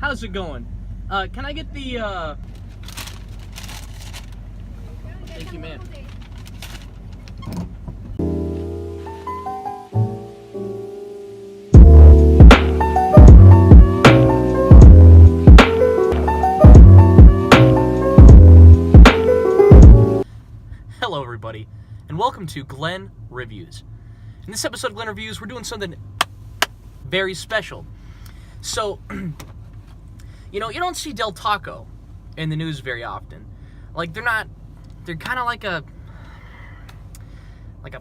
How's it going? Can I get the, Thank you, ma'am. Hello, everybody, and welcome to Glenn Reviews. In this episode of Glenn Reviews, we're doing something very special. So, you don't see Del Taco in the news very often. Like, they're kind of like a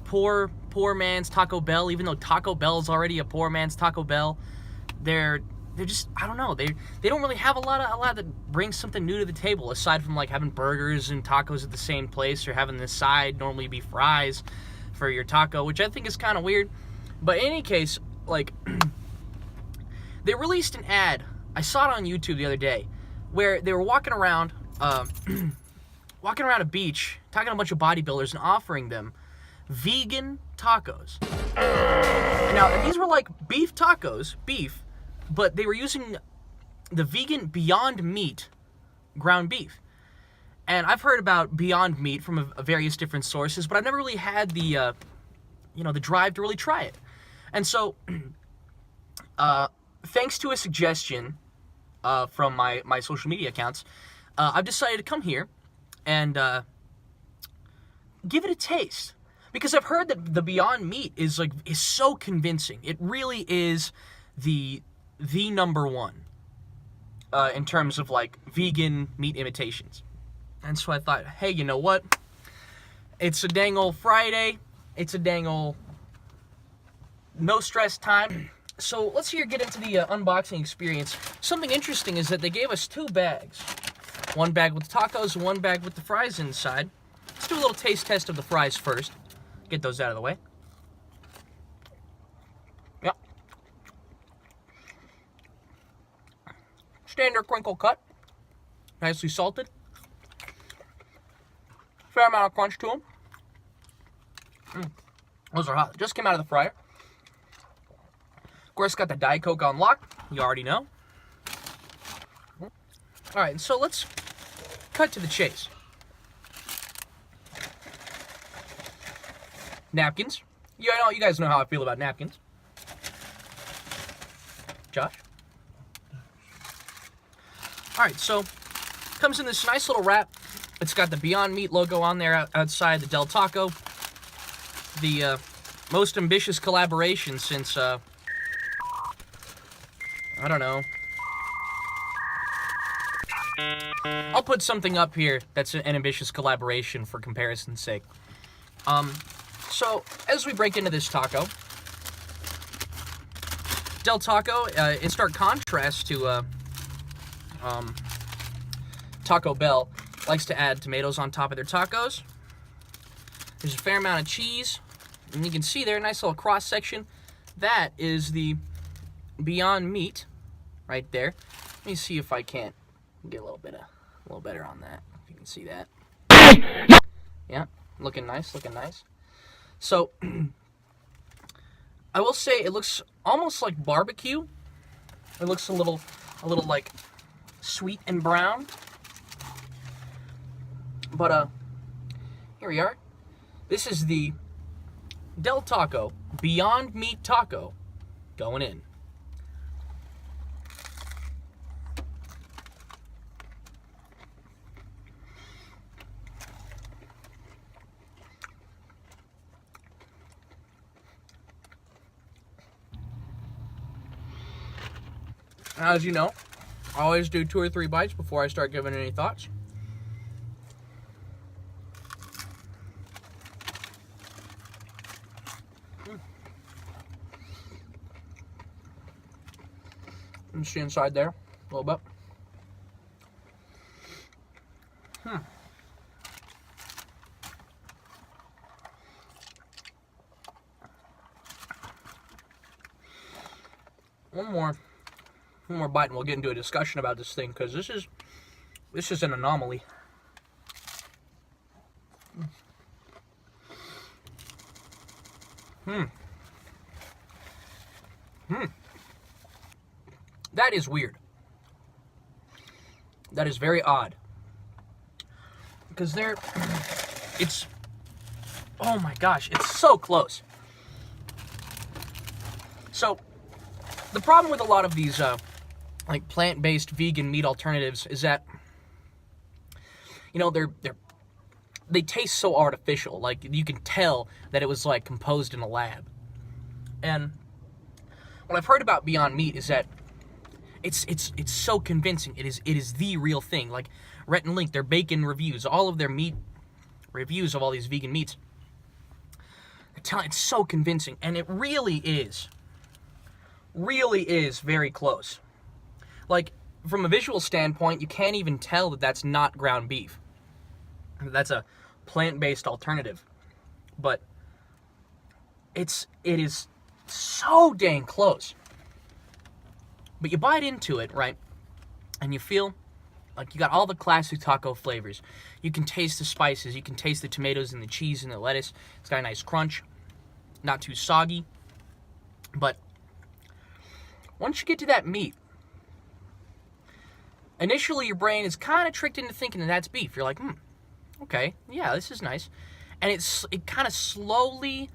poor man's Taco Bell, even though Taco Bell is already a poor man's Taco Bell. They're just, I don't know, they don't really have a lot that brings something new to the table, aside from like having burgers and tacos at the same place, or having the side normally be fries for your taco, which I think is kind of weird. But in any case, like, they released an ad, I saw it on YouTube the other day, where they were walking around a beach, talking to a bunch of bodybuilders and offering them vegan tacos. Now, these were like beef tacos, but they were using the vegan Beyond Meat ground beef. And I've heard about Beyond Meat from various different sources, but I've never really had the, the drive to really try it. And so, thanks to a suggestion from my social media accounts, I've decided to come here and give it a taste. Because I've heard that the Beyond Meat is so convincing. It really is the number one in terms of like vegan meat imitations. And so I thought, hey, you know what? It's a dang old Friday. It's a dang old no stress time. So let's get into the unboxing experience. Something interesting is that they gave us 2 bags. One bag with tacos and one bag with the fries inside. Let's do a little taste test of the fries first. Get those out of the way. Yep. Standard crinkle cut. Nicely salted. Fair amount of crunch to them. Those are hot. Just came out of the fryer. Of course, got the Diet Coke on lock. You already know. Alright, so let's cut to the chase. Napkins. You guys know how I feel about napkins. Josh? Alright, so comes in this nice little wrap. It's got the Beyond Meat logo on there outside the Del Taco. The most ambitious collaboration since, I don't know. I'll put something up here that's an ambitious collaboration for comparison's sake. So, as we break into this taco, Del Taco, in stark contrast to Taco Bell, likes to add tomatoes on top of their tacos. There's a fair amount of cheese, and you can see there, nice little cross-section. That is the Beyond Meat right there. Let me see if I can't get a little better on that. If you can see that. Yeah, looking nice. So, I will say it looks almost like barbecue. It looks a little like sweet and brown. But here we are. This is the Del Taco Beyond Meat Taco going in. As you know, I always do 2 or 3 bites before I start giving any thoughts. You can see inside there a little bit. One more bite and we'll get into a discussion about this thing, because this is an anomaly. That is weird. That is very odd. Because it's, oh my gosh, it's so close. So, the problem with a lot of these, like, plant-based vegan meat alternatives is that, you know, they taste so artificial. Like, you can tell that it was, like, composed in a lab. And what I've heard about Beyond Meat is that it's so convincing. It is the real thing. Like, Rhett and Link, their bacon reviews, all of their meat reviews of all these vegan meats, they're telling, it's so convincing. And it really is very close. Like, from a visual standpoint, you can't even tell that that's not ground beef. That's a plant-based alternative. But it is so dang close. But you bite into it, right? And you feel like you got all the classic taco flavors. You can taste the spices, you can taste the tomatoes and the cheese and the lettuce. It's got a nice crunch, not too soggy. But once you get to that meat, initially your brain is kind of tricked into thinking that that's beef. You're like, okay, yeah, this is nice. And it kind of slowly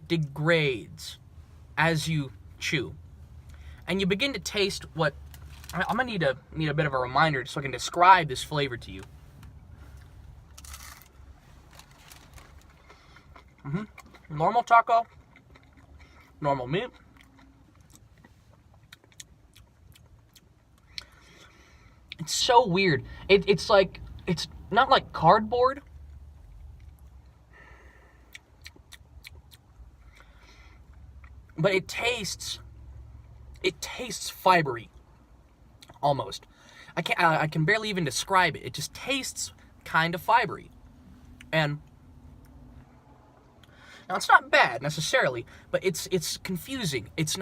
degrades as you chew. And you begin to taste what, I'm going to need a bit of a reminder so I can describe this flavor to you. Normal taco, normal meat. It's so weird. It's like, it's not like cardboard. But it tastes fibery, almost. I can barely even describe it. It just tastes kind of fibery. And now it's not bad necessarily, but it's confusing. It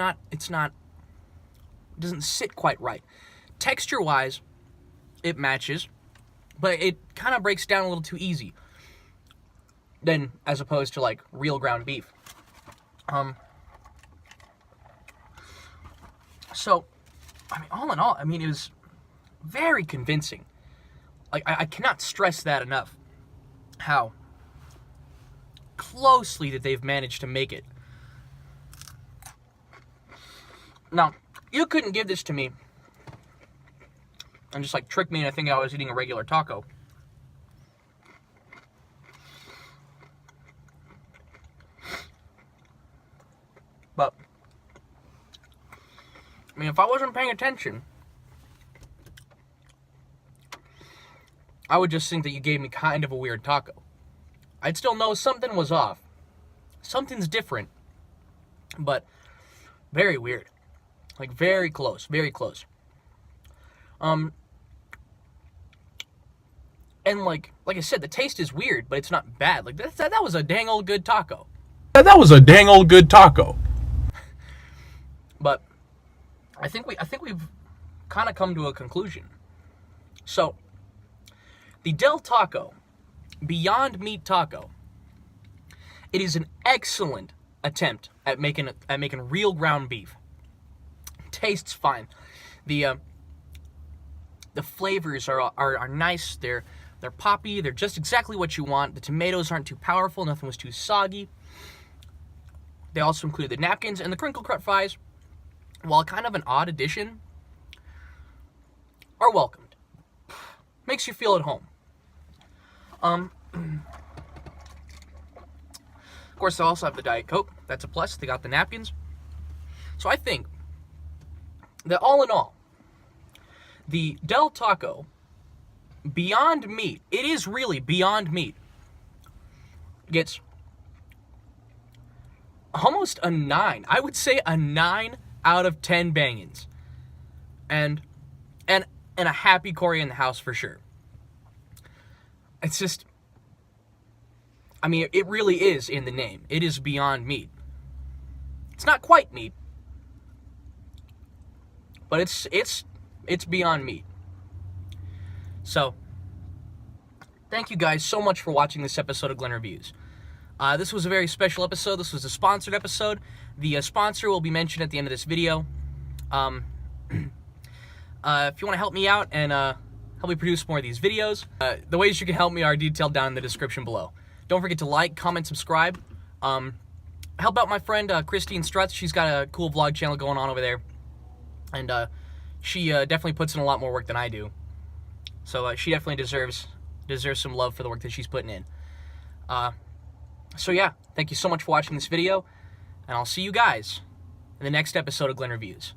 doesn't sit quite right. Texture-wise, it matches, but it kind of breaks down a little too easy. Then, as opposed to like real ground beef. So, I mean, all in all, I mean, it was very convincing. Like, I cannot stress that enough. How closely that they've managed to make it. Now, you couldn't give this to me and just, like, trick me into thinking I was eating a regular taco. But I mean, if I wasn't paying attention, I would just think that you gave me kind of a weird taco. I'd still know something was off. Something's different. But very weird. Like, very close. Very close. And like I said, the taste is weird, but it's not bad. Like, that was a dang old good taco. That was a dang old good taco. But I think we've kind of come to a conclusion. So, the Del Taco, Beyond Meat Taco, it is an excellent attempt at making real ground beef. Tastes fine. The flavors are nice. They're poppy. They're just exactly what you want. The tomatoes aren't too powerful. Nothing was too soggy. They also included the napkins and the crinkle cut fries. While kind of an odd addition, are welcomed. Makes you feel at home. Of course, they also have the Diet Coke. That's a plus. They got the napkins. So I think that all in all, the Del Taco, Beyond Meat, it is really Beyond Meat, gets almost a 9. I would say a 9 out of 10 bangins. And a happy Corey in the house for sure. It's just, I mean, it really is in the name. It is Beyond Meat. It's not quite meat, but it's Beyond Meat. So, thank you guys so much for watching this episode of Glenn Reviews. This was a very special episode. This was a sponsored episode. The sponsor will be mentioned at the end of this video. If you want to help me out and help me produce more of these videos. The ways you can help me are detailed down in the description below. Don't forget to like, comment, subscribe. Help out my friend Christine Strutz. She's got a cool vlog channel going on over there. And she definitely puts in a lot more work than I do. So she definitely deserves some love for the work that she's putting in. So yeah, thank you so much for watching this video. And I'll see you guys in the next episode of Glenn Reviews.